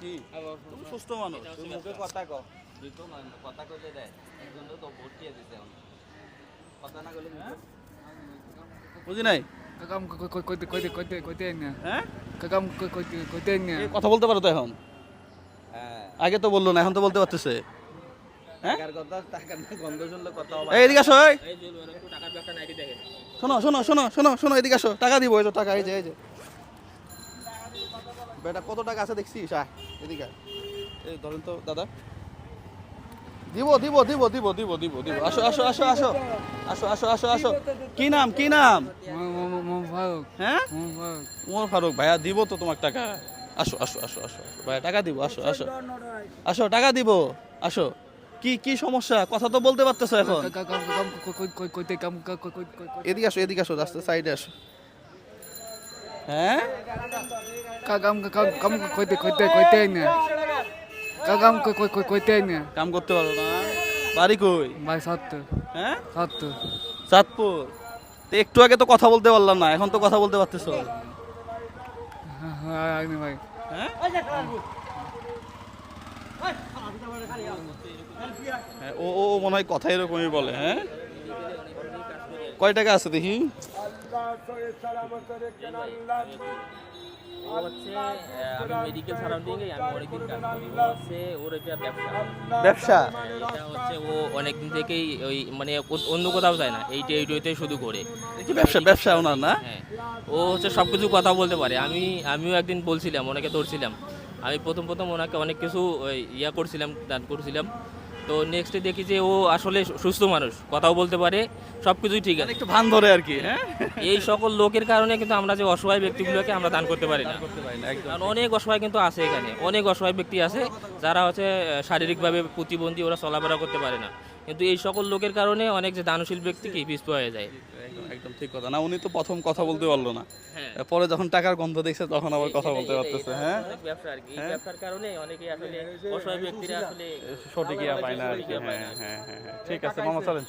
কি তুমি সুস্থ মানুষ, তুমি মুখে কথা কও। কথা কইলে দেয় একজন তো ভোট দিয়ে দিতে কথা না কইলে বুঝি নাই। কাকাম কইতে কইতে কইতে কইতে না হ্যাঁ কাকাম কইতে কইতে না এই কথা বলতে পারো তো এখন? হ্যাঁ আগে তো বললো না, এখন তো বলতে পারতেছে। টাকার কথা টাকার গন্ধ শুনলে কথা হবে। এই এদিকে আসো, এই এই যে একটু টাকার ব্যাগটা নাইটি দেখেন। শোনো শোনো শোনো শোনো শোনো, এদিকে আসো, টাকা দিব। এই যে টাকা, এই যে এই যে বেটা কত টাকা আছে দেখছিস? এদিকে আয়। এই ধরেন তো দাদা, দিব দিব দিব দিব দিব দিব দিব। আসো আসো আসো আসো আসো আসো আসো আসো। কি নাম কি নাম? ফারুক হ্যাঁ ফারুক উমর ফারুক। ভাইয়া দিব তো তোমার টাকা। আসো আসো আসো আসো আসো। ভাইয়া টাকা দিব, আসো আসো আসো, টাকা দিব, আসো। কি কি সমস্যা? কথা তো বলতে পারতেছো এখন? কাকাম কাকাম কইতে কাম এদিকে আসো, এদিকে আসো, রাস্তার সাইডে আসো। হ্যাঁ কাকাম কাকাম কইতে কইতে কইতে না কাকাম কইতে না কাম করতে পারো না? বাড়ি কই? ভাই সত্য হ্যাঁ সত্য চাঁদপুর। তো একটু আগে তো কথা বলতে পারলাম না, এখন তো কথা বলতে পারতেছো। হ্যাঁ আগ্নি ভাই হ্যাঁ হ্যাঁ, ও ও মনে হয় কথা এরকমই বলে। হ্যাঁ কয় টাকা আছে দেখি? ও হচ্ছে আমি মেডিকেল সারাউন্ডিং এ আমি অনেকদিন কাজ করি। ও হচ্ছে ওর এটা ব্যবসা। ব্যবসা? এটা হচ্ছে ও অনেকদিন থেকেই ওই মানে অন্য কোথাও যায় না, এইটাই শুধু করে। কি ব্যবসা? ব্যবসা ওনার না? হ্যাঁ ও হচ্ছে সব কিছু কথা বলতে পারে। আমিও একদিন বলছিলাম, ওনাকে ধরছিলাম। আমি প্রথম ওনাকে অনেক কিছু ইয়া করছিলাম, দান করছিলাম। তো নেক্সটে দেখি যে ও আসলে সুস্থ মানুষ, কথাও বলতে পারে, সব কিছুই ঠিক আছে। একটু ভান ধরে আর কি। হ্যাঁ এই সকল লোকের কারণে কিন্তু আমরা যে অসহায় ব্যক্তিগুলোকে আমরা দান করতে পারি না। করতে পারি না একদম। কারণ অনেক অসহায় কিন্তু আছে এখানে, অনেক অসহায় ব্যক্তি আছে যারা হচ্ছে শারীরিকভাবে প্রতিবন্ধী, ওরা চলাফেরা করতে পারে না। কিন্তু এই সকল লোকের কারণে অনেক যে দানশীল ব্যক্তি কি পিছপা হয়ে যায়। একদম একদম ঠিক কথা। না উনি তো প্রথম কথা বলতে পারলো না, হ্যাঁ পরে যখন টাকার গন্ধ দেখছে তখন আবার কথা বলতে পারতেছে। হ্যাঁ অনেক ব্যবসা আর কি, এই ব্যবসার কারণে অনেকেই আসলে অসহায় ব্যক্তিরা আসলে সঠিক ইয়া পায় না আর কি। সঠিক ইয়া পায় হ্যাঁ না। হ্যাঁ হ্যাঁ হ্যাঁ, ঠিক আছে মামা চলেন।